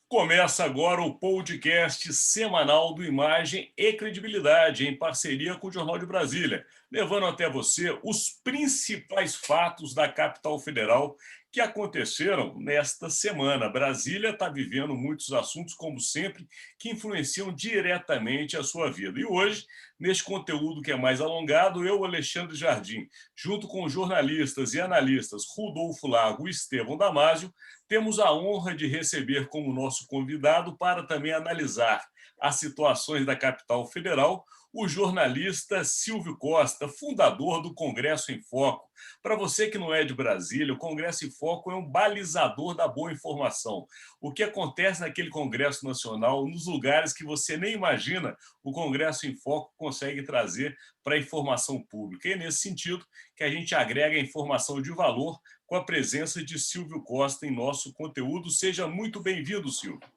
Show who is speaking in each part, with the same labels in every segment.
Speaker 1: Começa agora o podcast semanal do Imagem e Credibilidade, em parceria com o Jornal de Brasília, levando até você os principais fatos da capital federal que aconteceram nesta semana. Brasília está vivendo muitos assuntos, como sempre, que influenciam diretamente a sua vida. E hoje, neste conteúdo que é mais alongado, eu, Alexandre Jardim, junto com os jornalistas e analistas Rodolfo Lago e Estevão Damásio, temos a honra de receber como nosso convidado para também analisar as situações da capital federal o jornalista Silvio Costa, fundador do Congresso em Foco. Para você que não é de Brasília, o Congresso em Foco é um balizador da boa informação. O que acontece naquele Congresso Nacional, nos lugares que você nem imagina, o Congresso em Foco consegue trazer para a informação pública. E é nesse sentido que a gente agrega informação de valor com a presença de Silvio Costa em nosso conteúdo. Seja muito bem-vindo, Silvio.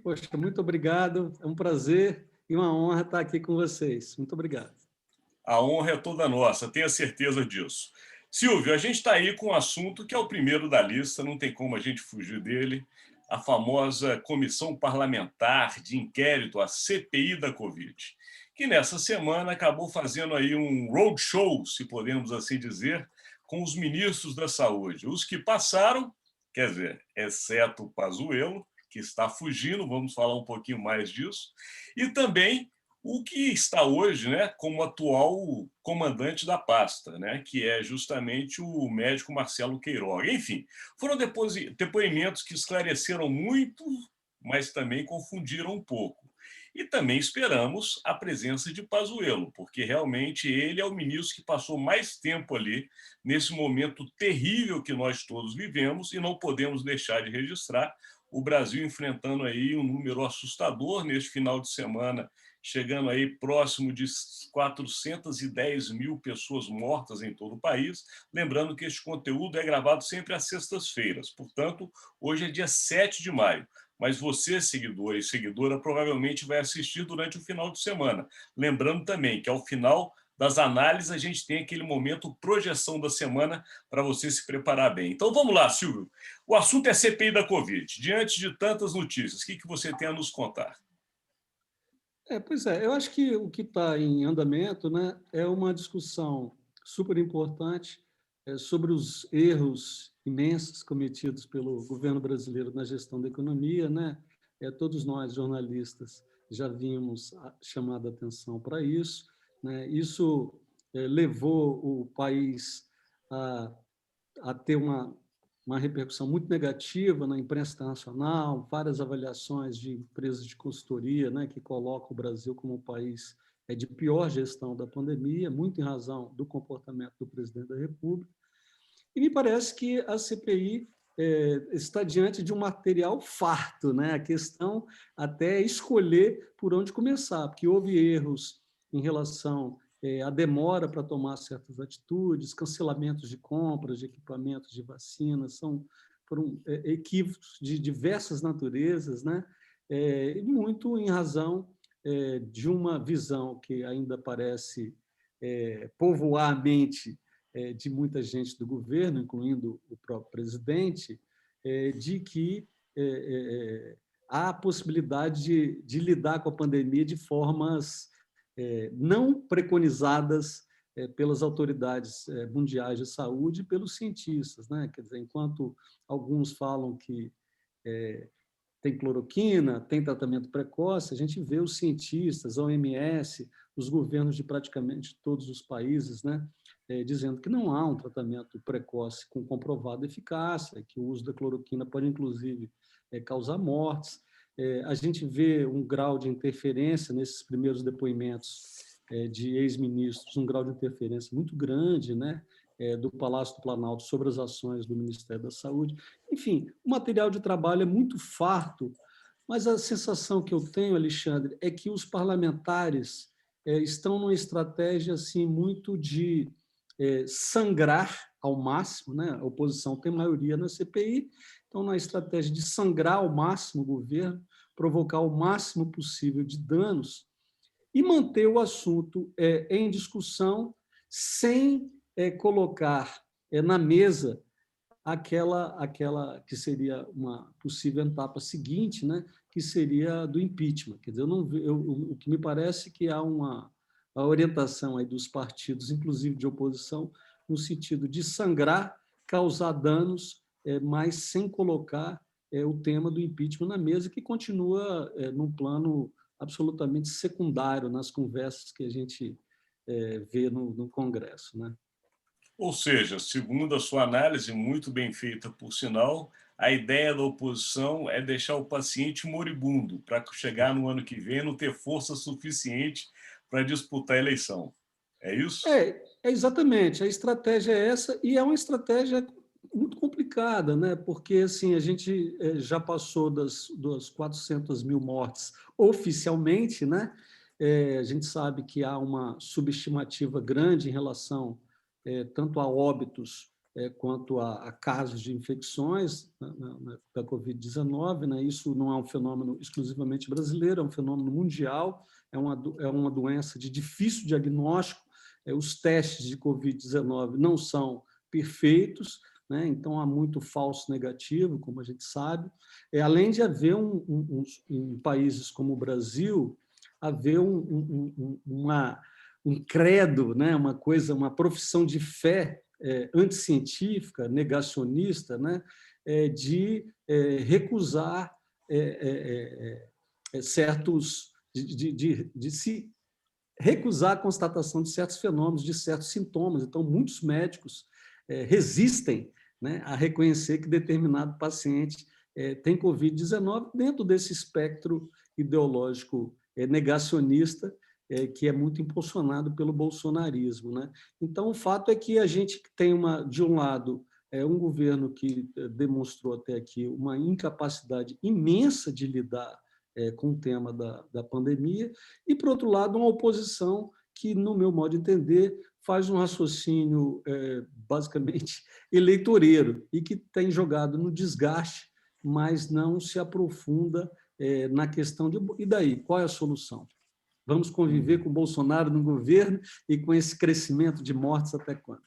Speaker 2: Poxa, muito obrigado. É um prazer e uma honra estar aqui com vocês. Muito obrigado.
Speaker 1: A honra é toda nossa, tenha certeza disso. Silvio, a gente está aí com um assunto que é o primeiro da lista, não tem como a gente fugir dele, a famosa Comissão Parlamentar de Inquérito, a CPI da Covid, que nessa semana acabou fazendo aí um roadshow, se podemos assim dizer, com os ministros da Saúde. Os que passaram, quer dizer, exceto o Pazuello, que está fugindo, vamos falar um pouquinho mais disso, e também o que está hoje, né, como atual comandante da pasta, né, que é justamente o médico Marcelo Queiroga. Enfim, foram depoimentos que esclareceram muito, mas também confundiram um pouco. E também esperamos a presença de Pazuello, porque realmente ele é o ministro que passou mais tempo ali nesse momento terrível que nós todos vivemos e não podemos deixar de registrar o Brasil enfrentando aí um número assustador neste final de semana, chegando aí próximo de 410 mil pessoas mortas em todo o país. Lembrando que este conteúdo é gravado sempre às sextas-feiras, portanto, hoje é dia 7 de maio. Mas você, seguidor e seguidora, provavelmente vai assistir durante o final de semana. Lembrando também que ao final das análises a gente tem aquele momento projeção da semana para você se preparar bem. Então vamos lá, Silvio. O assunto é CPI da Covid. Diante de tantas notícias, o que você tem a nos contar?
Speaker 2: Pois é, eu acho que o que está em andamento, né, é uma discussão super importante sobre os erros imensos cometidos pelo governo brasileiro na gestão da economia, né? Todos nós, jornalistas, já vimos chamado a atenção para isso, né? Isso levou o país a ter uma repercussão muito negativa na imprensa internacional, várias avaliações de empresas de consultoria, né, que colocam o Brasil como um país de pior gestão da pandemia, muito em razão do comportamento do presidente da República. E me parece que a CPI está diante de um material farto, né? A questão até é escolher por onde começar, porque houve erros em relação à demora para tomar certas atitudes, cancelamentos de compras de equipamentos de vacinas, foram equívocos de diversas naturezas, né? Muito em razão de uma visão que ainda parece povoar a mente de muita gente do governo, incluindo o próprio presidente, de que há a possibilidade de lidar com a pandemia de formas não preconizadas pelas autoridades mundiais de saúde e pelos cientistas, né? Quer dizer, enquanto alguns falam que tem cloroquina, tem tratamento precoce, a gente vê os cientistas, a OMS, os governos de praticamente todos os países, né, dizendo que não há um tratamento precoce com comprovada eficácia, que o uso da cloroquina pode, inclusive, causar mortes. A gente vê um grau de interferência nesses primeiros depoimentos de ex-ministros, um grau de interferência muito grande, né, do Palácio do Planalto sobre as ações do Ministério da Saúde. Enfim, o material de trabalho é muito farto, mas a sensação que eu tenho, Alexandre, é que os parlamentares estão numa estratégia assim, muito de sangrar ao máximo, né? A oposição tem maioria na CPI, então, na estratégia de sangrar ao máximo o governo, provocar o máximo possível de danos e manter o assunto em discussão sem colocar na mesa aquela que seria uma possível etapa seguinte, né, que seria do impeachment. Quer dizer, eu não, o que me parece que há a orientação aí dos partidos, inclusive de oposição, no sentido de sangrar, causar danos, mas sem colocar o tema do impeachment na mesa, que continua num plano absolutamente secundário nas conversas que a gente vê no Congresso, né?
Speaker 1: Ou seja, segundo a sua análise, muito bem feita por sinal, a ideia da oposição é deixar o paciente moribundo para chegar no ano que vem não ter força suficiente para disputar a eleição. É isso?
Speaker 2: Exatamente. A estratégia é essa, e é uma estratégia muito complicada, né? Porque assim, a gente já passou das 400 mil mortes oficialmente, né? A gente sabe que há uma subestimativa grande em relação tanto a óbitos quanto a casos de infecções da Covid-19, né? Isso não é um fenômeno exclusivamente brasileiro, é um fenômeno mundial, é uma doença de difícil diagnóstico. Os testes de Covid-19 não são perfeitos, né? Então há muito falso negativo, como a gente sabe. Além de haver, em países como o Brasil, haver um credo, né? Uma profissão de fé anticientífica, negacionista, né? De recusar certos, de se recusar a constatação de certos fenômenos, de certos sintomas. Então, muitos médicos resistem, né, a reconhecer que determinado paciente tem Covid-19 dentro desse espectro ideológico negacionista, que é muito impulsionado pelo bolsonarismo, né? Então, o fato é que a gente tem, de um lado, um governo que demonstrou até aqui uma incapacidade imensa de lidar com o tema da pandemia, e, por outro lado, uma oposição que, no meu modo de entender, faz um raciocínio basicamente eleitoreiro e que tem jogado no desgaste, mas não se aprofunda na questão de e daí, qual é a solução? Vamos conviver com o Bolsonaro no governo e com esse crescimento de mortes até quando?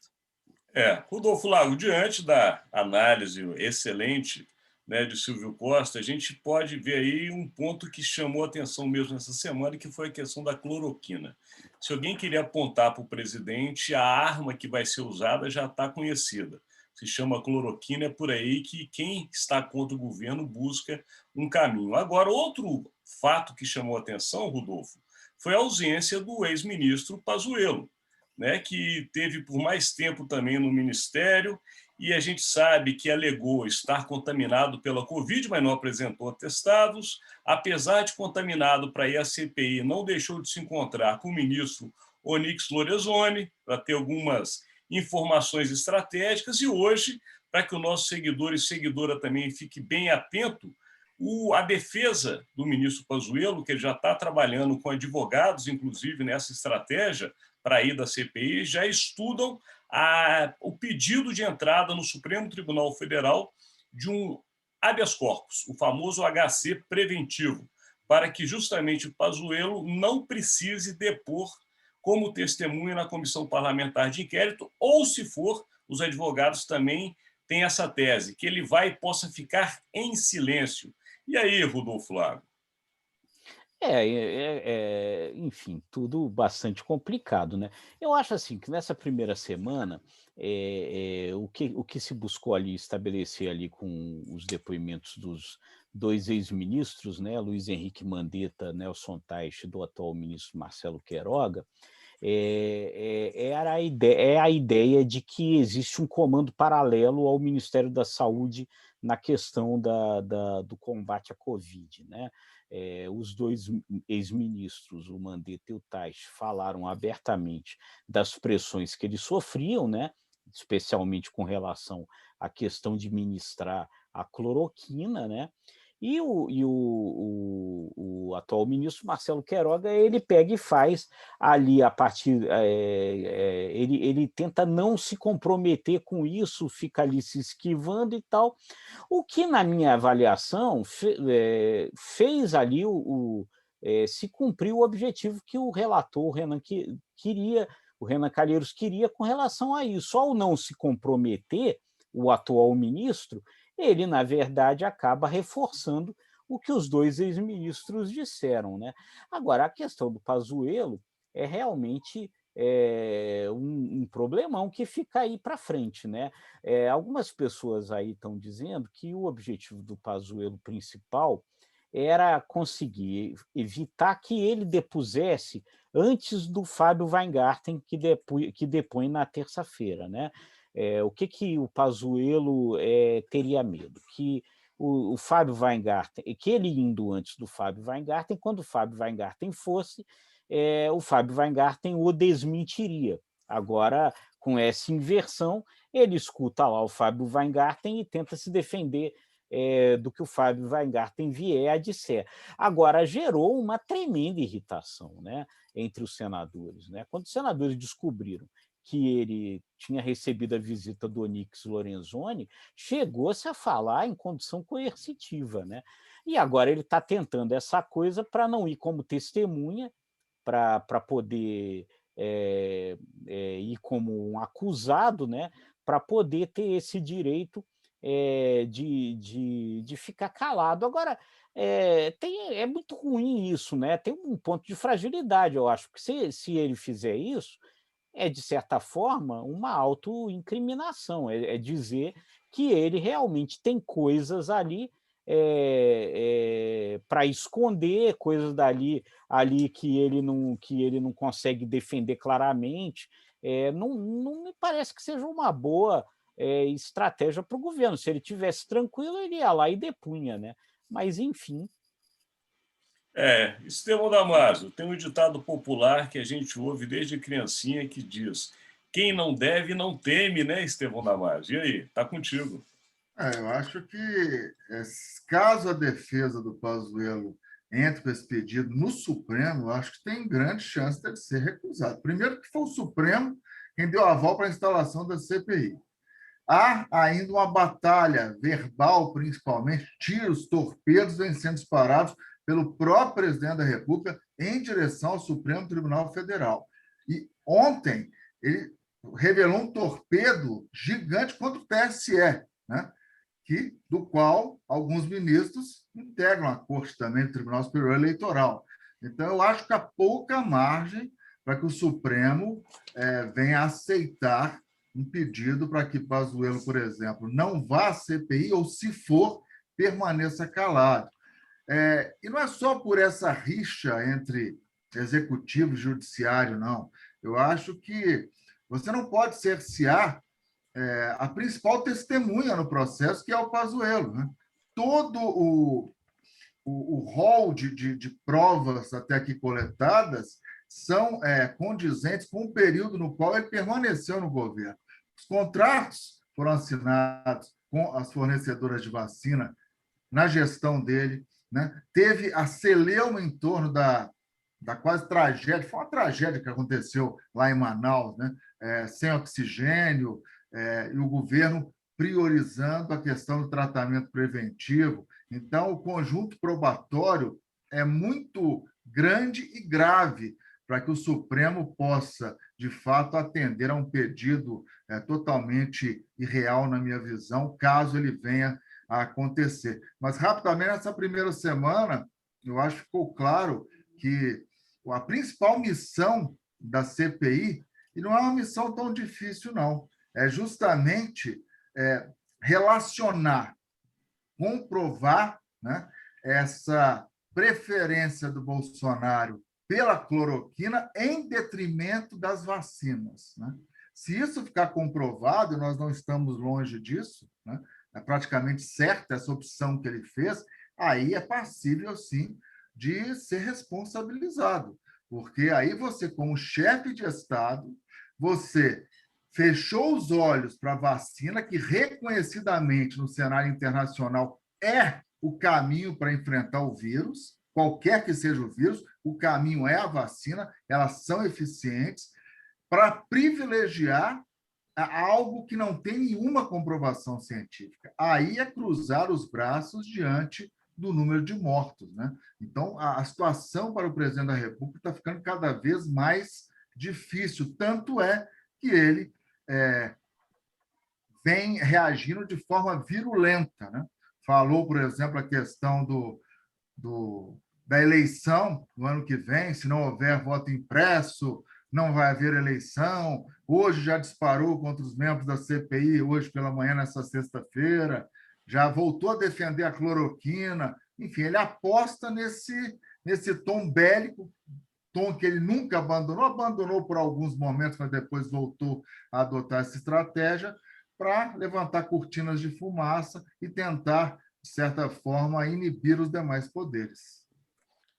Speaker 1: Rodolfo Lago, diante da análise excelente, né, de Silvio Costa, a gente pode ver aí um ponto que chamou a atenção mesmo nessa semana, que foi a questão da cloroquina. Se alguém queria apontar para o presidente, a arma que vai ser usada já está conhecida. Se chama cloroquina, é por aí que quem está contra o governo busca um caminho. Agora, outro fato que chamou a atenção, Rodolfo, foi a ausência do ex-ministro Pazuello, né, que teve por mais tempo também no Ministério, e a gente sabe que alegou estar contaminado pela Covid, mas não apresentou atestados. Apesar de contaminado para ir à CPI, não deixou de se encontrar com o ministro Onyx Lorenzoni para ter algumas informações estratégicas. E hoje, para que o nosso seguidor e seguidora também fique bem atento, a defesa do ministro Pazuello, que ele já está trabalhando com advogados, inclusive, nessa estratégia para ir da CPI, já estudam o pedido de entrada no Supremo Tribunal Federal de um habeas corpus, o famoso HC preventivo, para que justamente o Pazuello não precise depor como testemunha na comissão parlamentar de inquérito, ou, se for, os advogados também têm essa tese, que ele vai e possa ficar em silêncio. E aí, Rodolfo Lago?
Speaker 3: Enfim, tudo bastante complicado, né. Eu acho, assim, que nessa primeira semana, o que se buscou ali estabelecer ali com os depoimentos dos 2 ex-ministros, né, Luiz Henrique Mandetta, Nelson Teich, do atual ministro Marcelo Queiroga, é a ideia de que existe um comando paralelo ao Ministério da Saúde na questão do combate à Covid, né. Os 2 ex-ministros, o Mandetta e o Teich, falaram abertamente das pressões que eles sofriam, né, especialmente com relação à questão de ministrar a cloroquina, né, o atual ministro Marcelo Queiroga, ele pega e faz ali a partir, ele tenta não se comprometer com isso, fica ali se esquivando e tal, o que na minha avaliação fez ali se cumprir o objetivo que o relator, o Renan, queria, o Renan Calheiros queria com relação a isso. Ao não se comprometer, o atual ministro, ele, na verdade, acaba reforçando o que os dois ex-ministros disseram, né? Agora, a questão do Pazuello é realmente um problemão que fica aí para frente, né? Algumas pessoas aí estão dizendo que o objetivo do Pazuello principal era conseguir evitar que ele depusesse antes do Fábio Weingarten, que depõe na terça-feira, né? O que o Pazuello teria medo? Que o Fábio Weingarten, que ele indo antes do Fábio Weingarten, quando o Fábio Weingarten fosse, o Fábio Weingarten o desmentiria. Agora, com essa inversão, ele escuta lá o Fábio Weingarten e tenta se defender do que o Fábio Weingarten vier a disser. Agora, gerou uma tremenda irritação, né, entre os senadores, né? Quando os senadores descobriram que ele tinha recebido a visita do Onyx Lorenzoni, chegou-se a falar em condição coercitiva, né? E agora ele está tentando essa coisa para não ir como testemunha, para poder ir como um acusado, né? Para poder ter esse direito de ficar calado. Agora, é muito ruim isso, né? Tem um ponto de fragilidade, eu acho, que se ele fizer isso, de certa forma, uma autoincriminação, dizer que ele realmente tem coisas ali para esconder, coisas ali que ele não consegue defender claramente. Não me parece que seja uma boa estratégia para o governo. Se ele tivesse tranquilo, ele ia lá e depunha, né? Mas, enfim.
Speaker 1: Estevão Damasio, tem um ditado popular que a gente ouve desde criancinha que diz: quem não deve não teme, né, Estevão Damasio? E aí, tá contigo.
Speaker 4: Eu acho que, caso a defesa do Pazuello entre com esse pedido no Supremo, eu acho que tem grande chance de ser recusado. Primeiro que foi o Supremo quem deu aval para a instalação da CPI. Há ainda uma batalha verbal, principalmente, tiros, torpedos vêm sendo disparados pelo próprio presidente da República em direção ao Supremo Tribunal Federal. E ontem ele revelou um torpedo gigante contra o TSE, né? Do qual alguns ministros integram a corte também do Tribunal Superior Eleitoral. Então, eu acho que há pouca margem para que o Supremo venha aceitar um pedido para que Pazuello, por exemplo, não vá à CPI ou, se for, permaneça calado. E não é só por essa rixa entre executivo e judiciário, não. Eu acho que você não pode cercear a principal testemunha no processo, que é o Pazuello, né? Todo o rol de provas até aqui coletadas são condizentes com o período no qual ele permaneceu no governo. Os contratos foram assinados com as fornecedoras de vacina na gestão dele, né? Teve a celeuma em torno da quase tragédia, foi uma tragédia que aconteceu lá em Manaus, né? Sem oxigênio, e o governo priorizando a questão do tratamento preventivo. Então, o conjunto probatório é muito grande e grave para que o Supremo possa, de fato, atender a um pedido totalmente irreal, na minha visão, caso ele venha a acontecer. Mas, rapidamente, nessa primeira semana, eu acho que ficou claro que a principal missão da CPI, e não é uma missão tão difícil, não, é justamente relacionar, comprovar, né, essa preferência do Bolsonaro pela cloroquina em detrimento das vacinas, né? Se isso ficar comprovado, e nós não estamos longe disso, né, é praticamente certa essa opção que ele fez, aí é passível, sim, de ser responsabilizado, porque aí você, como chefe de Estado, você fechou os olhos para a vacina, que reconhecidamente no cenário internacional é o caminho para enfrentar o vírus, qualquer que seja o vírus, o caminho é a vacina, elas são eficientes, para privilegiar algo que não tem nenhuma comprovação científica. Aí é cruzar os braços diante do número de mortos, né? Então, a situação para o presidente da República está ficando cada vez mais difícil, tanto é que ele vem reagindo de forma virulenta, né? Falou, por exemplo, a questão da eleição no ano que vem, se não houver voto impresso, não vai haver eleição. Hoje já disparou contra os membros da CPI, hoje pela manhã, nessa sexta-feira, já voltou a defender a cloroquina. Enfim, ele aposta nesse tom bélico, tom que ele nunca abandonou por alguns momentos, mas depois voltou a adotar essa estratégia para levantar cortinas de fumaça e tentar, de certa forma, inibir os demais poderes.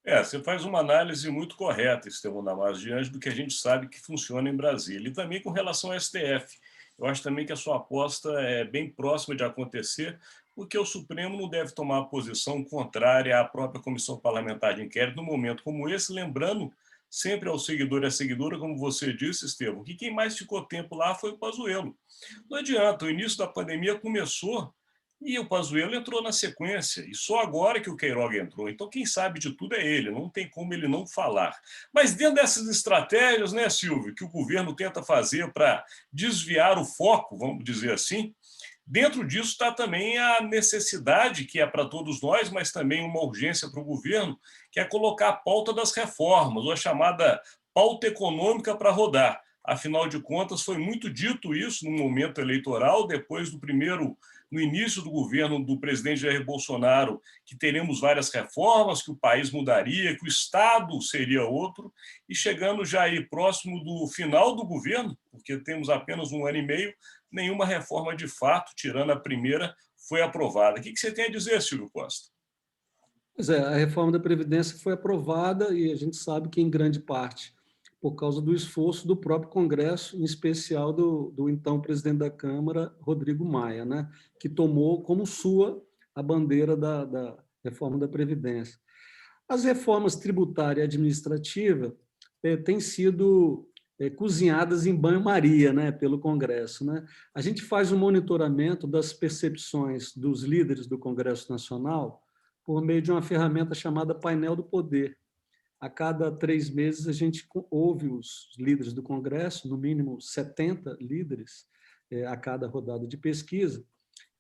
Speaker 1: Você faz uma análise muito correta, Estevão Damasio, diante do que a gente sabe que funciona em Brasília. E também com relação ao STF. Eu acho também que a sua aposta é bem próxima de acontecer, porque o Supremo não deve tomar posição contrária à própria Comissão Parlamentar de Inquérito num momento como esse, lembrando sempre ao seguidor e à seguidora, como você disse, Estevão, que quem mais ficou tempo lá foi o Pazuello. Não adianta, o início da pandemia começou e o Pazuello entrou na sequência, e só agora que o Queiroga entrou. Então, quem sabe de tudo é ele, não tem como ele não falar. Mas dentro dessas estratégias, né, Silvio, que o governo tenta fazer para desviar o foco, vamos dizer assim, dentro disso está também a necessidade, que é para todos nós, mas também uma urgência para o governo, que é colocar a pauta das reformas, ou a chamada pauta econômica para rodar. Afinal de contas, foi muito dito isso no momento eleitoral, depois no início do governo do presidente Jair Bolsonaro, que teremos várias reformas, que o país mudaria, que o Estado seria outro, e chegando já aí próximo do final do governo, porque temos apenas 1 ano e meio, nenhuma reforma de fato, tirando a primeira, foi aprovada. O que você tem a dizer, Silvio Costa?
Speaker 2: Pois é, a reforma da Previdência foi aprovada e a gente sabe que, em grande parte, por causa do esforço do próprio Congresso, em especial do então presidente da Câmara, Rodrigo Maia, né, que tomou como sua a bandeira da reforma da Previdência. As reformas tributária e administrativa têm sido cozinhadas em banho-maria, né, pelo Congresso, né? A gente faz um monitoramento das percepções dos líderes do Congresso Nacional por meio de uma ferramenta chamada Painel do Poder. A cada 3 meses, a gente ouve os líderes do Congresso, no mínimo 70 líderes, a cada rodada de pesquisa,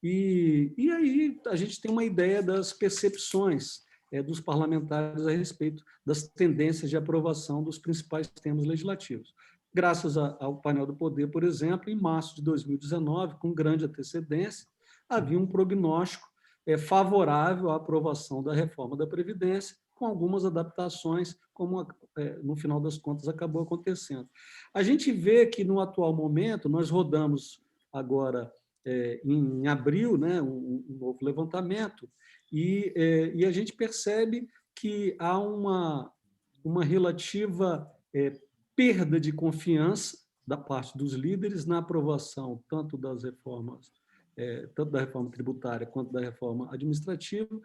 Speaker 2: e aí a gente tem uma ideia das percepções dos parlamentares a respeito das tendências de aprovação dos principais temas legislativos. Graças ao painel do poder, por exemplo, em março de 2019, com grande antecedência, havia um prognóstico favorável à aprovação da reforma da Previdência, com algumas adaptações, como no final das contas acabou acontecendo. A gente vê que, no atual momento, nós rodamos agora, em abril, né, um novo levantamento, e a gente percebe que há uma relativa perda de confiança da parte dos líderes na aprovação tanto das reformas, tanto da reforma tributária quanto da reforma administrativa,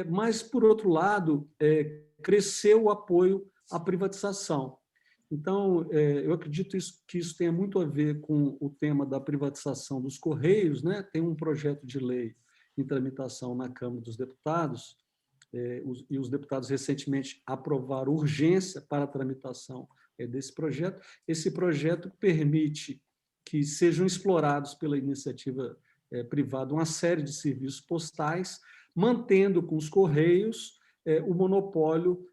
Speaker 2: mas, por outro lado, cresceu o apoio à privatização. Então, eu acredito que isso tenha muito a ver com o tema da privatização dos Correios, né? Tem um projeto de lei em tramitação na Câmara dos Deputados, e os deputados recentemente aprovaram urgência para a tramitação desse projeto. Esse projeto permite que sejam explorados pela iniciativa privada uma série de serviços postais, mantendo com os Correios o monopólio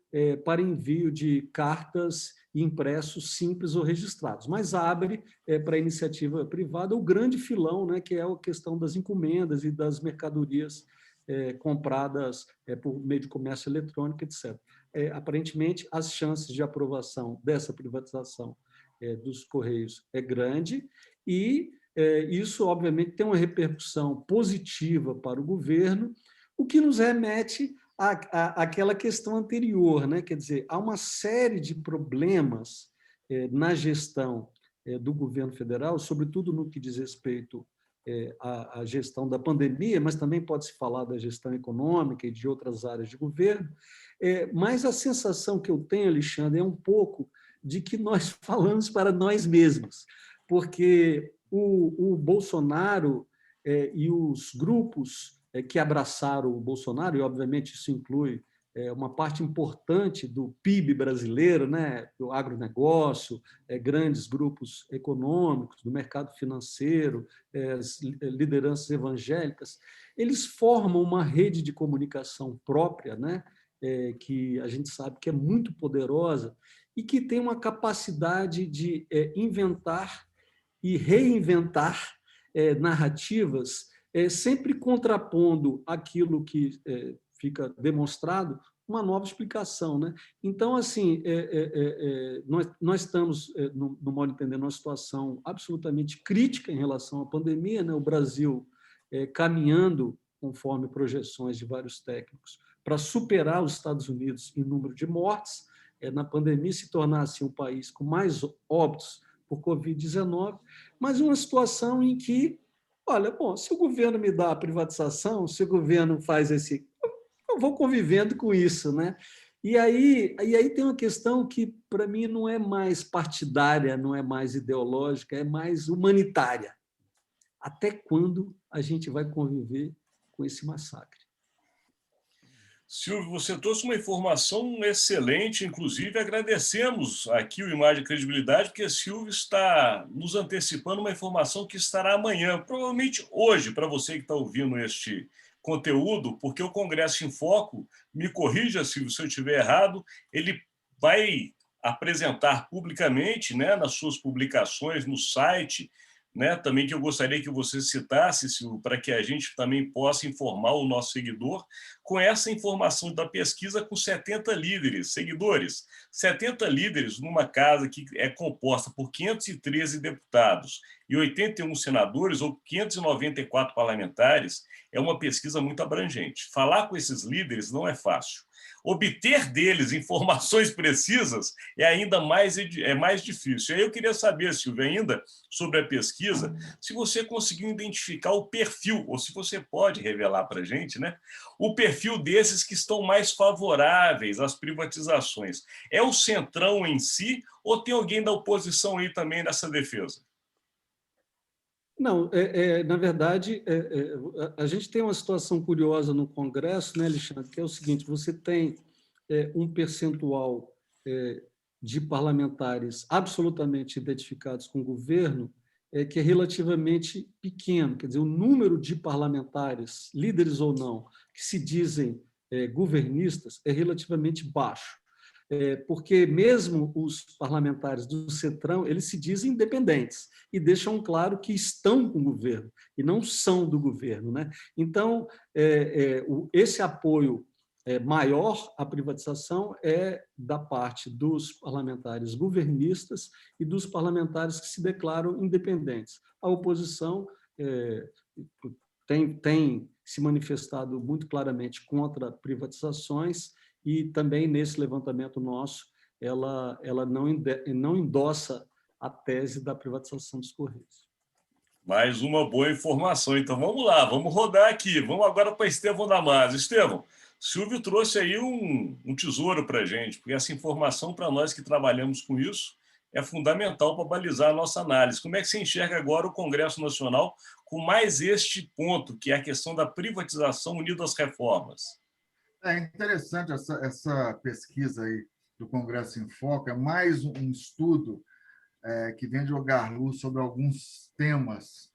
Speaker 2: para envio de cartas e impressos simples ou registrados, mas abre para a iniciativa privada o grande filão, né, que é a questão das encomendas e das mercadorias compradas por meio de comércio eletrônico, etc. Aparentemente, as chances de aprovação dessa privatização dos Correios é grande, e isso, obviamente, tem uma repercussão positiva para o governo, o que nos remete àquela questão anterior, né? Quer dizer, há uma série de problemas na gestão do governo federal, sobretudo no que diz respeito à gestão da pandemia, mas também pode-se falar da gestão econômica e de outras áreas de governo, mas a sensação que eu tenho, Alexandre, é um pouco de que nós falamos para nós mesmos, porque o Bolsonaro e os grupos que abraçaram o Bolsonaro, e obviamente isso inclui uma parte importante do PIB brasileiro, né, do agronegócio, grandes grupos econômicos, do mercado financeiro, as lideranças evangélicas, eles formam uma rede de comunicação própria, né, que a gente sabe que é muito poderosa e que tem uma capacidade de inventar e reinventar narrativas, sempre contrapondo aquilo que fica demonstrado, uma nova explicação, né? Então, assim, nós estamos, no modo de entender, numa situação absolutamente crítica em relação à pandemia, né? O Brasil caminhando, conforme projeções de vários técnicos, para superar os Estados Unidos em número de mortes na pandemia, se tornar assim um país com mais óbitos por Covid-19, mas uma situação em que, olha, bom, se o governo me dá a privatização, se o governo faz eu vou convivendo com isso, né? E aí tem uma questão que, para mim, não é mais partidária, não é mais ideológica, é mais humanitária. Até quando a gente vai conviver com esse massacre?
Speaker 1: Silvio, você trouxe uma informação excelente, inclusive agradecemos aqui o Imagem e Credibilidade, porque Silvio está nos antecipando uma informação que estará amanhã, provavelmente hoje, para você que está ouvindo este conteúdo, porque o Congresso em Foco, me corrija, Silvio, se eu estiver errado, ele vai apresentar publicamente, né, nas suas publicações, no site, né, também, que eu gostaria que você citasse, Silvio, para que a gente também possa informar o nosso seguidor, com essa informação da pesquisa com 70 líderes, seguidores, 70 líderes numa casa que é composta por 513 deputados e 81 senadores, ou 594 parlamentares, é uma pesquisa muito abrangente. Falar com esses líderes não é fácil. Obter deles informações precisas é ainda mais difícil. E aí eu queria saber, Silvio, ainda sobre a pesquisa, se você conseguiu identificar o perfil, ou se você pode revelar para a gente, né, o perfil desses que estão mais favoráveis às privatizações. É o Centrão em si ou tem alguém da oposição aí também nessa defesa?
Speaker 2: Não, na verdade, a gente tem uma situação curiosa no Congresso, né, Alexandre, que é o seguinte: você tem um percentual de parlamentares absolutamente identificados com o governo que é relativamente pequeno, quer dizer, o número de parlamentares, líderes ou não, que se dizem governistas é relativamente baixo. Porque mesmo os parlamentares do Centrão, eles se dizem independentes e deixam claro que estão com o governo e não são do governo, né? Então, esse apoio maior à privatização é da parte dos parlamentares governistas e dos parlamentares que se declaram independentes. A oposição tem se manifestado muito claramente contra privatizações e também, nesse levantamento nosso, ela não endossa a tese da privatização dos Correios.
Speaker 1: Mais uma boa informação. Então, vamos lá, vamos rodar aqui. Vamos agora para Estevão Damasio. Estevão, Silvio trouxe aí um tesouro para a gente, porque essa informação, para nós que trabalhamos com isso, é fundamental para balizar a nossa análise. Como é que você enxerga agora o Congresso Nacional com mais este ponto, que é a questão da privatização unida às reformas?
Speaker 4: É interessante essa pesquisa aí do Congresso em Foco, é mais um estudo que vem jogar luz sobre alguns temas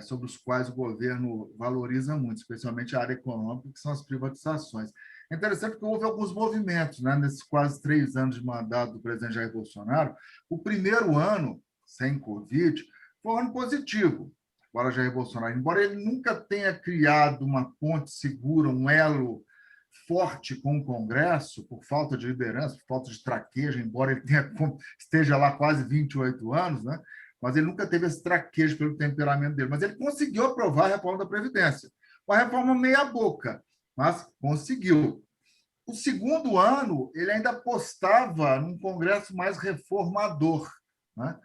Speaker 4: sobre os quais o governo valoriza muito, especialmente a área econômica, que são as privatizações. É interessante que houve alguns movimentos, né, nesses quase 3 anos de mandato do presidente Jair Bolsonaro. O primeiro ano, sem Covid, foi um ano positivo para Jair Bolsonaro, embora ele nunca tenha criado uma ponte segura, um elo forte com o Congresso, por falta de liderança, por falta de traquejo, embora ele esteja lá quase 28 anos, né? Mas ele nunca teve esse traquejo pelo temperamento dele. Mas ele conseguiu aprovar a reforma da Previdência. Uma reforma meia-boca, mas conseguiu. O segundo ano, ele ainda apostava num Congresso mais reformador, né?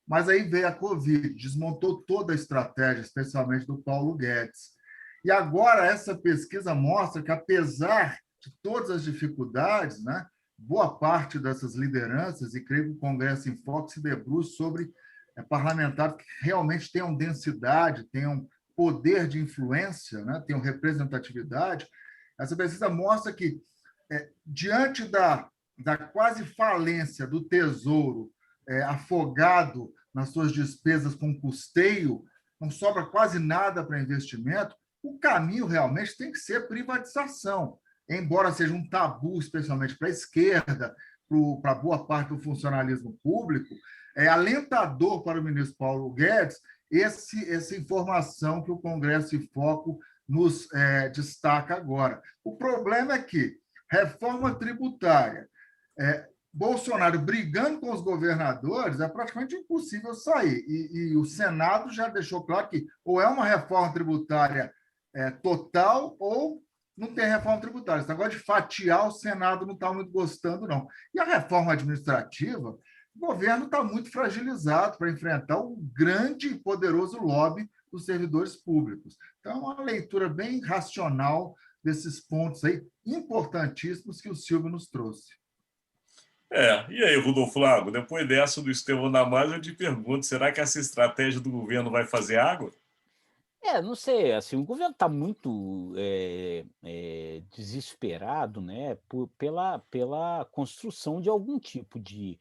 Speaker 4: Mas aí veio a Covid, desmontou toda a estratégia, especialmente do Paulo Guedes. E agora essa pesquisa mostra que, apesar de todas as dificuldades, né, boa parte dessas lideranças, e creio que o Congresso em Foco se debruça sobre parlamentares que realmente tenham densidade, tenham poder de influência, né, tenham representatividade, essa pesquisa mostra que diante da quase falência do Tesouro, afogado nas suas despesas com custeio, não sobra quase nada para investimento, o caminho realmente tem que ser privatização. Embora seja um tabu, especialmente para a esquerda, para boa parte do funcionalismo público, é alentador para o ministro Paulo Guedes essa informação que o Congresso em Foco nos destaca agora. O problema é que reforma tributária, Bolsonaro brigando com os governadores, é praticamente impossível sair. E o Senado já deixou claro que ou é uma reforma tributária total ou não tem reforma tributária. Esse negócio de fatiar, o Senado não está muito gostando, não. E a reforma administrativa, o governo está muito fragilizado para enfrentar o grande e poderoso lobby dos servidores públicos. Então, é uma leitura bem racional desses pontos aí importantíssimos que o Silvio nos trouxe.
Speaker 1: E aí, Rodolfo Lago, depois dessa do Estevão Damaso, eu te pergunto, será que essa estratégia do governo vai fazer água?
Speaker 3: Não sei, assim, o governo está muito desesperado, né, pela construção de algum tipo de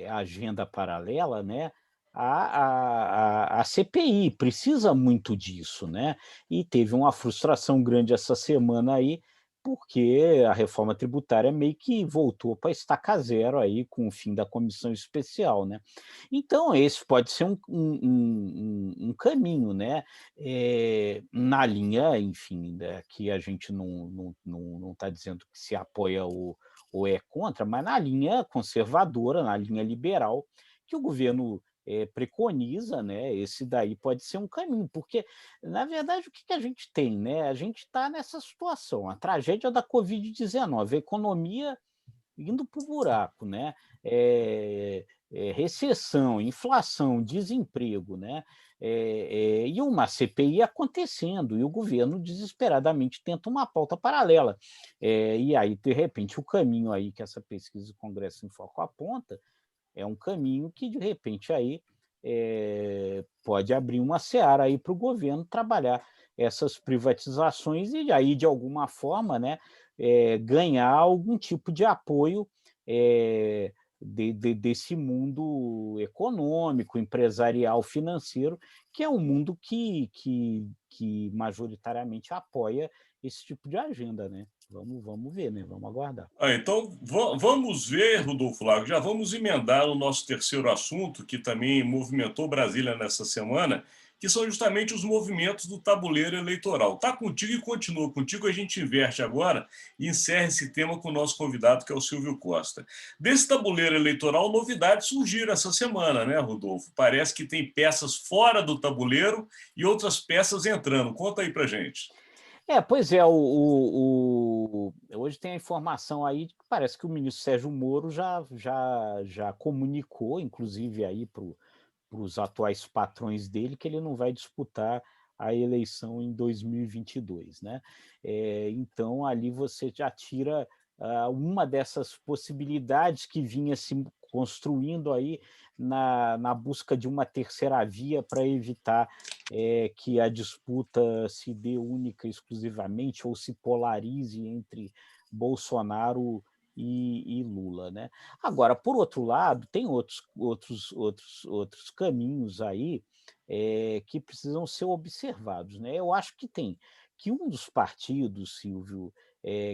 Speaker 3: agenda paralela, né, à CPI, precisa muito disso, né, e teve uma frustração grande essa semana aí, porque a reforma tributária meio que voltou para estaca zero aí com o fim da comissão especial, né. Então esse pode ser um caminho, né, na linha, enfim, que a gente não está dizendo que se apoia ou é contra, mas na linha conservadora, na linha liberal, que o governo preconiza, né? Esse daí pode ser um caminho, porque, na verdade, o que a gente tem, né? A gente está nessa situação, a tragédia da Covid-19, a economia indo para o buraco, né? Recessão, inflação, desemprego, né? E uma CPI acontecendo, e o governo desesperadamente tenta uma pauta paralela. E aí, de repente, o caminho aí que essa pesquisa do Congresso em Foco aponta é um caminho que, de repente, aí pode abrir uma seara aí para o governo trabalhar essas privatizações e aí, de alguma forma, né, ganhar algum tipo de apoio desse mundo econômico, empresarial, financeiro, que é um mundo que majoritariamente apoia esse tipo de agenda, né? Vamos ver, né? Vamos aguardar.
Speaker 1: Então, vamos ver, Rodolfo Lago, já vamos emendar o nosso terceiro assunto, que também movimentou Brasília nessa semana, que são justamente os movimentos do tabuleiro eleitoral. Está contigo e continua contigo, a gente inverte agora e encerra esse tema com o nosso convidado, que é o Silvio Costa. Desse tabuleiro eleitoral, novidades surgiram essa semana, né, Rodolfo? Parece que tem peças fora do tabuleiro e outras peças entrando. Conta aí pra gente.
Speaker 3: Pois é, hoje tem a informação aí de que parece que o ministro Sérgio Moro já comunicou, inclusive aí para os atuais patrões dele, que ele não vai disputar a eleição em 2022, né? Então, ali você já tira uma dessas possibilidades que vinha se construindo aí na busca de uma terceira via para evitar que a disputa se dê única, exclusivamente, ou se polarize entre Bolsonaro e Lula, né? Agora, por outro lado, tem outros caminhos aí que precisam ser observados, né? Eu acho que um dos partidos, Silvio,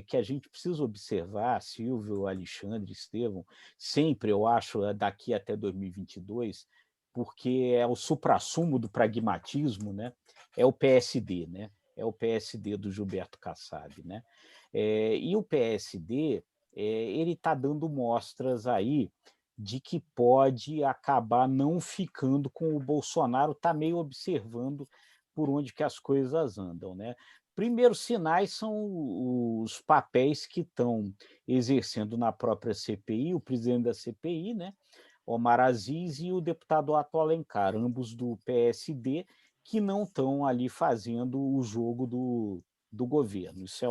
Speaker 3: que a gente precisa observar, Silvio, Alexandre, Estevão, sempre, eu acho, daqui até 2022, porque é o suprassumo do pragmatismo, né? É o PSD, né? É o PSD do Gilberto Kassab, né? E o PSD, ele está dando mostras aí de que pode acabar não ficando com o Bolsonaro, está meio observando por onde que as coisas andam, né? Primeiros sinais são os papéis que estão exercendo na própria CPI, o presidente da CPI, né? Omar Aziz e o deputado Otto Alencar, ambos do PSD, que não estão ali fazendo o jogo do governo. Isso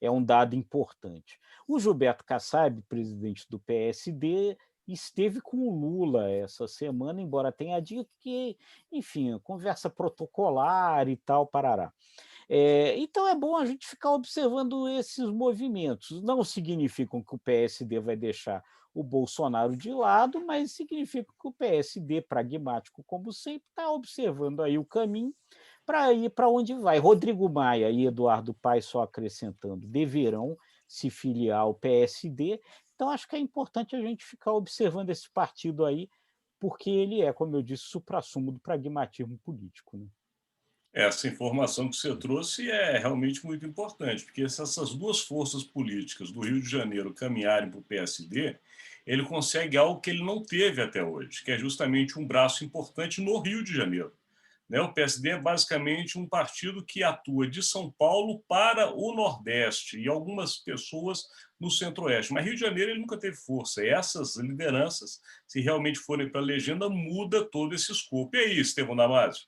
Speaker 3: é um dado importante. O Gilberto Kassab, presidente do PSD, esteve com o Lula essa semana, embora tenha dito que, enfim, conversa protocolar e tal, parará. Então é bom a gente ficar observando esses movimentos. Não significam que o PSD vai deixar o Bolsonaro de lado, mas significa que o PSD, pragmático como sempre, está observando aí o caminho para ir para onde vai. Rodrigo Maia e Eduardo Paes, só acrescentando, deverão se filiar ao PSD. Então, acho que é importante a gente ficar observando esse partido aí, porque ele é, como eu disse, o suprassumo do pragmatismo político, né?
Speaker 1: Essa informação que você trouxe é realmente muito importante, porque se essas duas forças políticas do Rio de Janeiro caminharem para o PSD, ele consegue algo que ele não teve até hoje, que é justamente um braço importante no Rio de Janeiro. Né? O PSD é basicamente um partido que atua de São Paulo para o Nordeste e algumas pessoas no Centro-Oeste. Mas Rio de Janeiro ele nunca teve força. E essas lideranças, se realmente forem para a legenda, muda todo esse escopo. E aí, Estevão Damasio?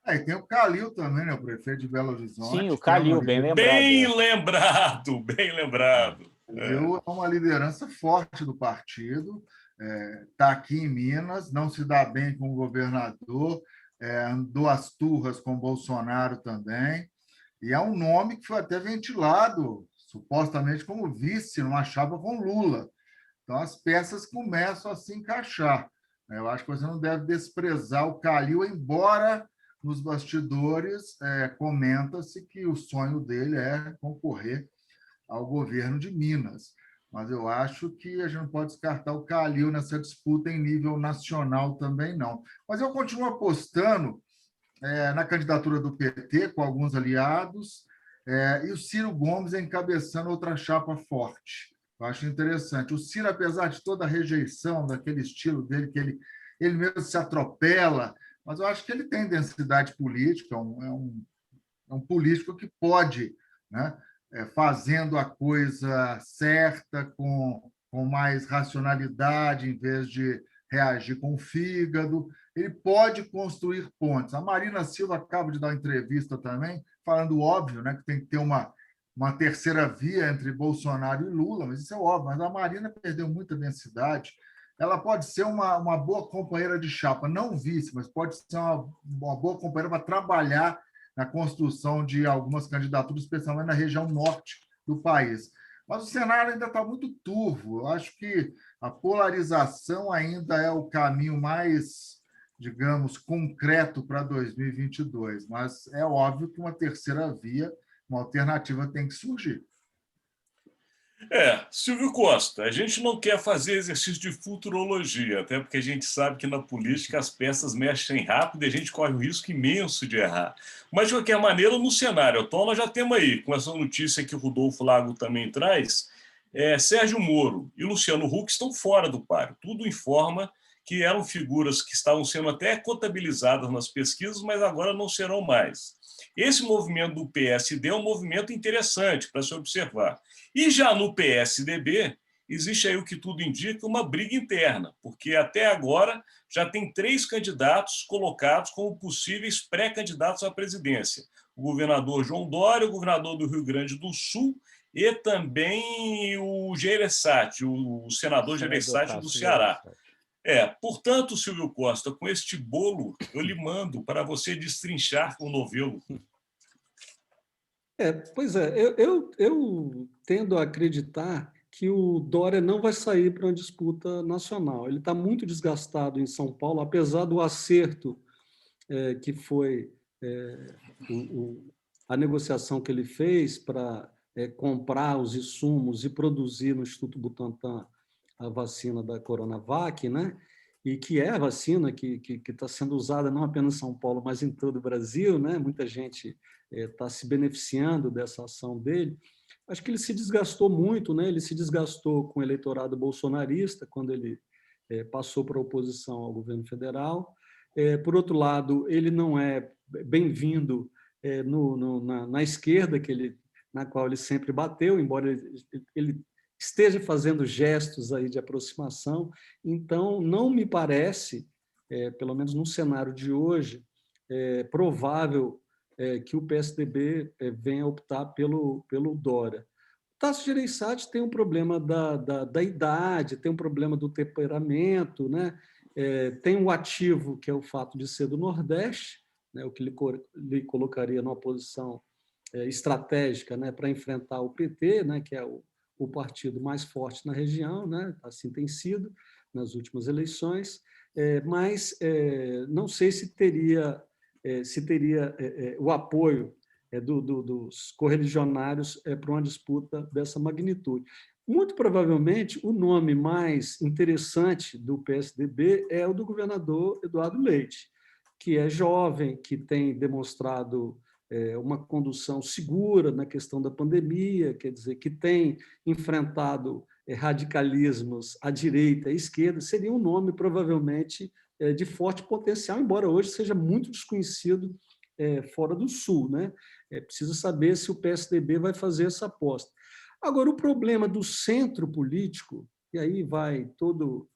Speaker 4: E tem o Calil também, né? O prefeito de Belo Horizonte.
Speaker 3: Sim, o Calil, bem lembrado.
Speaker 1: Bem lembrado, bem lembrado.
Speaker 4: Calil é uma liderança forte do partido, está aqui em Minas, não se dá bem com o governador, andou às turras com Bolsonaro também, e é um nome que foi até ventilado, supostamente como vice numa chapa com Lula. Então, as peças começam a se encaixar. Eu acho que você não deve desprezar o Calil, embora nos bastidores comenta-se que o sonho dele é concorrer ao governo de Minas. Mas eu acho que a gente não pode descartar o Calil nessa disputa em nível nacional também, não. Mas eu continuo apostando na candidatura do PT, com alguns aliados, e o Ciro Gomes encabeçando outra chapa forte. Eu acho interessante. O Ciro, apesar de toda a rejeição daquele estilo dele, que ele mesmo se atropela, mas eu acho que ele tem densidade política, é um político que pode, né, fazendo a coisa certa, com mais racionalidade, em vez de reagir com o fígado, ele pode construir pontes. A Marina Silva acaba de dar uma entrevista também, falando óbvio, né, que tem que ter uma terceira via entre Bolsonaro e Lula, mas isso é óbvio. Mas a Marina perdeu muita densidade. Ela pode ser uma boa companheira de chapa, não vice, mas pode ser uma boa companheira para trabalhar na construção de algumas candidaturas, especialmente na região norte do país. Mas o cenário ainda está muito turvo. Eu acho que a polarização ainda é o caminho mais, digamos, concreto para 2022. Mas é óbvio que uma terceira via, uma alternativa tem que surgir.
Speaker 1: Silvio Costa, a gente não quer fazer exercício de futurologia, até porque a gente sabe que na política as peças mexem rápido e a gente corre o risco imenso de errar. Mas, de qualquer maneira, no cenário atual, nós já temos aí, com essa notícia que o Rodolfo Lago também traz, Sérgio Moro e Luciano Huck estão fora do páreo. Tudo informa que eram figuras que estavam sendo até contabilizadas nas pesquisas, mas agora não serão mais. Esse movimento do PSD é um movimento interessante para se observar. E já no PSDB, existe aí o que tudo indica, uma briga interna, porque até agora já tem 3 candidatos colocados como possíveis pré-candidatos à presidência. O governador João Dória, o governador do Rio Grande do Sul e também o Gereissati, o senador Gereissati do Ceará. Portanto, Silvio Costa, com este bolo, eu lhe mando para você destrinchar o novelo.
Speaker 2: Pois é, eu tendo a acreditar que o Dória não vai sair para uma disputa nacional. Ele está muito desgastado em São Paulo, apesar do acerto que foi a negociação que ele fez para comprar os insumos e produzir no Instituto Butantan a vacina da Coronavac, né? E que é a vacina que está sendo usada não apenas em São Paulo, mas em todo o Brasil, né? Muita gente está se beneficiando dessa ação dele. Acho que ele se desgastou muito, né? Ele se desgastou com o eleitorado bolsonarista quando ele passou para a oposição ao governo federal. Por outro lado, ele não é bem-vindo na esquerda na qual ele sempre bateu, embora ele esteja fazendo gestos aí de aproximação. Então, não me parece, pelo menos no cenário de hoje, provável que o PSDB venha optar pelo Dória. O Tasso Gereissati tem um problema da idade, tem um problema do temperamento, né? Tem um ativo, que é o fato de ser do Nordeste, né, o que lhe colocaria numa posição estratégica, né, para enfrentar o PT, né, que é o partido mais forte na região, né, assim tem sido nas últimas eleições, mas não sei se teria o apoio dos correligionários para uma disputa dessa magnitude. Muito provavelmente, o nome mais interessante do PSDB é o do governador Eduardo Leite, que é jovem, que tem demonstrado uma condução segura na questão da pandemia, quer dizer, que tem enfrentado radicalismos à direita e à esquerda, seria um nome, provavelmente, de forte potencial, embora hoje seja muito desconhecido fora do Sul, né? É preciso saber se o PSDB vai fazer essa aposta. Agora, o problema do centro político, e aí vai todo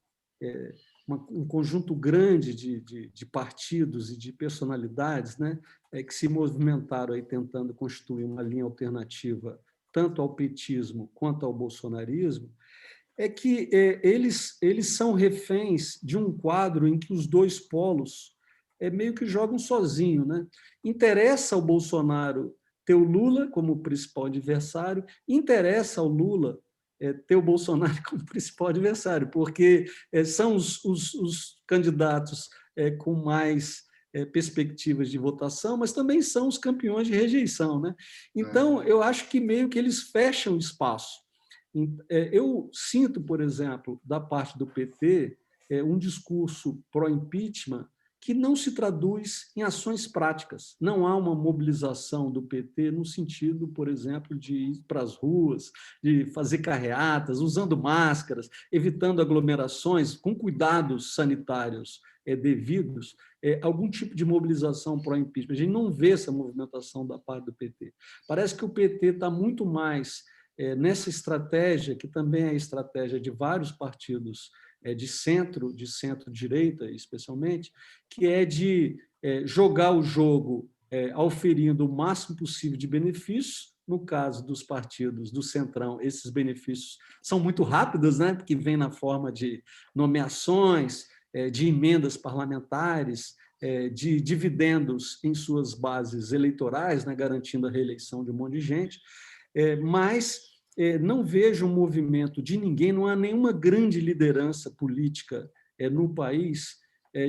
Speaker 2: um conjunto grande de partidos e de personalidades, né, que se movimentaram aí tentando constituir uma linha alternativa tanto ao petismo quanto ao bolsonarismo, é que eles são reféns de um quadro em que os dois polos meio que jogam sozinho, né? Interessa ao Bolsonaro ter o Lula como principal adversário, interessa ao Lula ter o Bolsonaro como principal adversário, porque são os candidatos com mais perspectivas de votação, mas também são os campeões de rejeição, né? Então, eu acho que meio que eles fecham o espaço. Eu sinto, por exemplo, da parte do PT, um discurso pró-impeachment que não se traduz em ações práticas. Não há uma mobilização do PT no sentido, por exemplo, de ir para as ruas, de fazer carreatas, usando máscaras, evitando aglomerações, com cuidados sanitários devidos, algum tipo de mobilização pró-impeachment. A gente não vê essa movimentação da parte do PT. Parece que o PT está muito mais nessa estratégia, que também é a estratégia de vários partidos de centro-direita, especialmente, que é de jogar o jogo auferindo o máximo possível de benefícios. No caso dos partidos do Centrão, esses benefícios são muito rápidos, né? Porque vêm na forma de nomeações, de emendas parlamentares, de dividendos em suas bases eleitorais, né? Garantindo a reeleição de um monte de gente. Mas não vejo um movimento de ninguém, não há nenhuma grande liderança política no país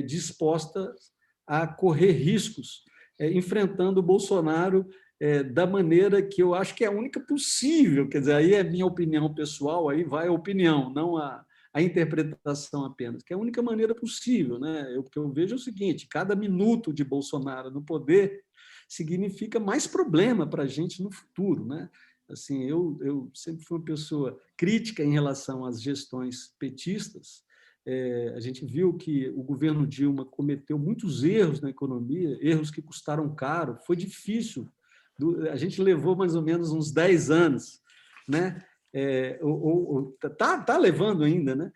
Speaker 2: disposta a correr riscos enfrentando o Bolsonaro da maneira que eu acho que é a única possível. Quer dizer, aí é minha opinião pessoal, aí vai a opinião, não a interpretação apenas, que é a única maneira possível, né? O que eu vejo é o seguinte: cada minuto de Bolsonaro no poder significa mais problema para a gente no futuro, né? Assim, eu sempre fui uma pessoa crítica em relação às gestões petistas. A gente viu que o governo Dilma cometeu muitos erros na economia, erros que custaram caro. Foi difícil. A gente levou mais ou menos uns 10 anos, né? Tá levando ainda, né?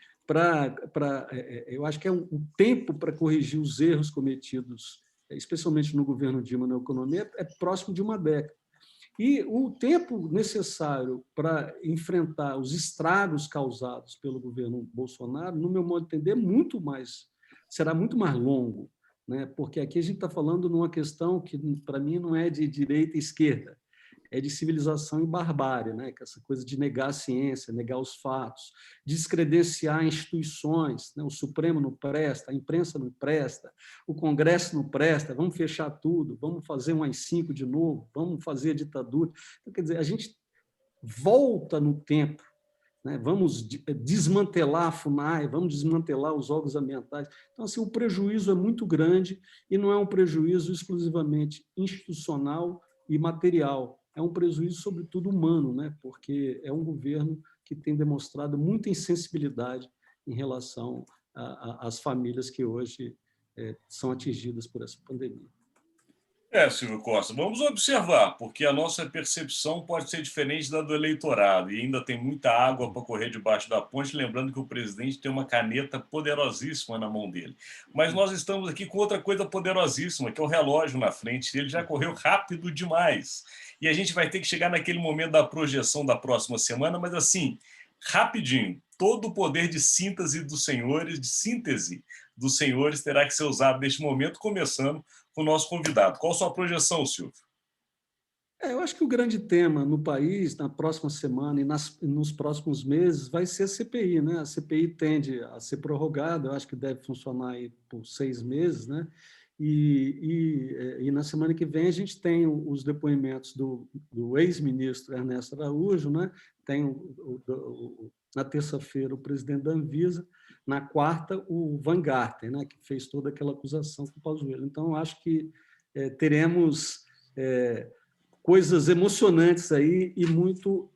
Speaker 2: Eu acho que é um tempo para corrigir os erros cometidos, especialmente no governo Dilma na economia, é próximo de uma década. E o tempo necessário para enfrentar os estragos causados pelo governo Bolsonaro, no meu modo de entender, será muito mais longo, né? Porque aqui a gente está falando numa questão que, para mim, não é de direita e esquerda, é de civilização e barbárie, né? Que essa coisa de negar a ciência, negar os fatos, descredenciar instituições, né? O Supremo não presta, a imprensa não presta, o Congresso não presta, vamos fechar tudo, vamos fazer um AI-5 de novo, vamos fazer a ditadura. Então, quer dizer, a gente volta no tempo, né? Vamos desmantelar a FUNAI, vamos desmantelar os órgãos ambientais. Então, assim, o prejuízo é muito grande e não é um prejuízo exclusivamente institucional e material. É um prejuízo, sobretudo, humano, né? Porque é um governo que tem demonstrado muita insensibilidade em relação às famílias que hoje são atingidas por essa pandemia.
Speaker 1: Silvio Costa, vamos observar, porque a nossa percepção pode ser diferente da do eleitorado e ainda tem muita água para correr debaixo da ponte, lembrando que o presidente tem uma caneta poderosíssima na mão dele. Mas nós estamos aqui com outra coisa poderosíssima, que é o relógio na frente. Ele já correu rápido demais. E a gente vai ter que chegar naquele momento da projeção da próxima semana, mas assim, rapidinho. Todo o poder de síntese dos senhores terá que ser usado neste momento, começando com o nosso convidado. Qual a sua projeção, Silvio?
Speaker 2: Eu acho que o grande tema no país, na próxima semana e nos próximos meses, vai ser a CPI, né? A CPI tende a ser prorrogada, eu acho que deve funcionar aí por 6 meses, né? E na semana que vem a gente tem os depoimentos do ex-ministro Ernesto Araújo, né? Tem na terça-feira o presidente da Anvisa, na quarta o Van Garten, né? Que fez toda aquela acusação com o Pazuello. Então, eu acho que teremos coisas emocionantes aí e muito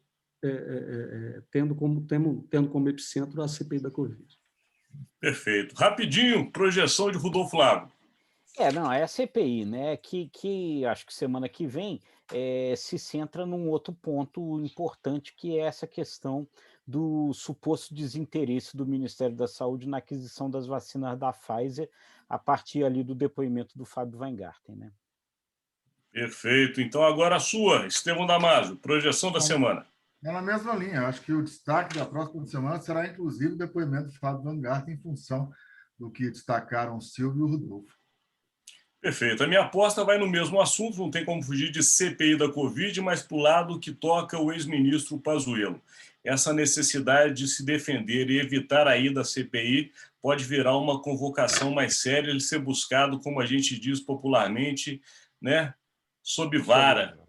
Speaker 2: tendo como epicentro a CPI da Covid.
Speaker 1: Perfeito. Rapidinho, projeção de Rodolfo Lago.
Speaker 3: Não, é a CPI, né? Que acho que semana que vem se centra num outro ponto importante, que é essa questão do suposto desinteresse do Ministério da Saúde na aquisição das vacinas da Pfizer, a partir ali do depoimento do Fábio Weingarten, né?
Speaker 1: Perfeito. Então, agora a sua, Estevão Damasio, projeção da semana.
Speaker 4: É na mesma linha. Acho que o destaque da próxima semana será, inclusive, o depoimento do Fábio Weingarten em função do que destacaram o Silvio e o Rodolfo.
Speaker 1: Perfeito. A minha aposta vai no mesmo assunto, não tem como fugir de CPI da Covid, mas para o lado que toca o ex-ministro Pazuello. Essa necessidade de se defender e evitar a ida à CPI pode virar uma convocação mais séria, ele ser buscado, como a gente diz popularmente, né, sob vara,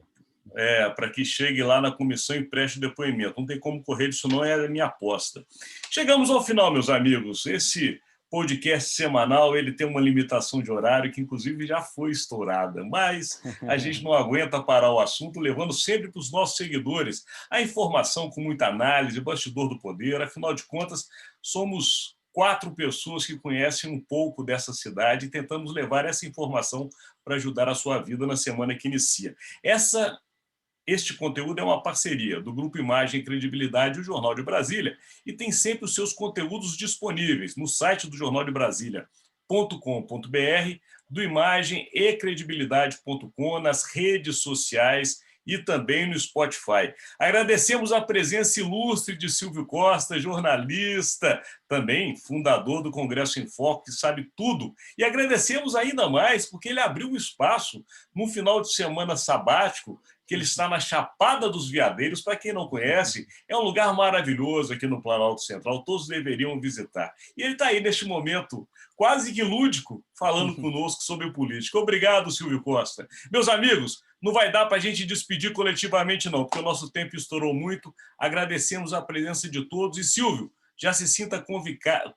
Speaker 1: para que chegue lá na comissão e preste depoimento. Não tem como correr disso, não, é a minha aposta. Chegamos ao final, meus amigos. Esse podcast semanal, ele tem uma limitação de horário que, inclusive, já foi estourada, mas a gente não aguenta parar o assunto, levando sempre para os nossos seguidores a informação com muita análise, bastidor do poder. Afinal de contas, somos 4 pessoas que conhecem um pouco dessa cidade e tentamos levar essa informação para ajudar a sua vida na semana que inicia. Este conteúdo é uma parceria do Grupo Imagem e Credibilidade e o Jornal de Brasília e tem sempre os seus conteúdos disponíveis no site do Jornal de Brasília.com.br, do Imagem e Credibilidade.com, nas redes sociais e também no Spotify. Agradecemos a presença ilustre de Silvio Costa, jornalista, também fundador do Congresso em Foco, que sabe tudo. E agradecemos ainda mais porque ele abriu um espaço no final de semana sabático, que ele está na Chapada dos Veadeiros. Para quem não conhece, é um lugar maravilhoso aqui no Planalto Central, todos deveriam visitar. E ele está aí neste momento quase que lúdico, falando conosco sobre política. Obrigado, Silvio Costa. Meus amigos, não vai dar para a gente despedir coletivamente, não, porque o nosso tempo estourou muito. Agradecemos a presença de todos. E, Silvio, já se sinta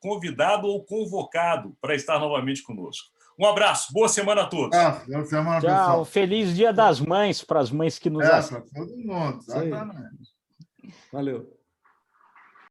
Speaker 1: convidado ou convocado para estar novamente conosco. Um abraço, boa semana a todos.
Speaker 4: Boa semana,
Speaker 3: Tchau,
Speaker 4: pessoal.
Speaker 3: Feliz Dia das Mães para as mães que nos assistem.
Speaker 4: Para todo mundo, exatamente.
Speaker 2: Valeu.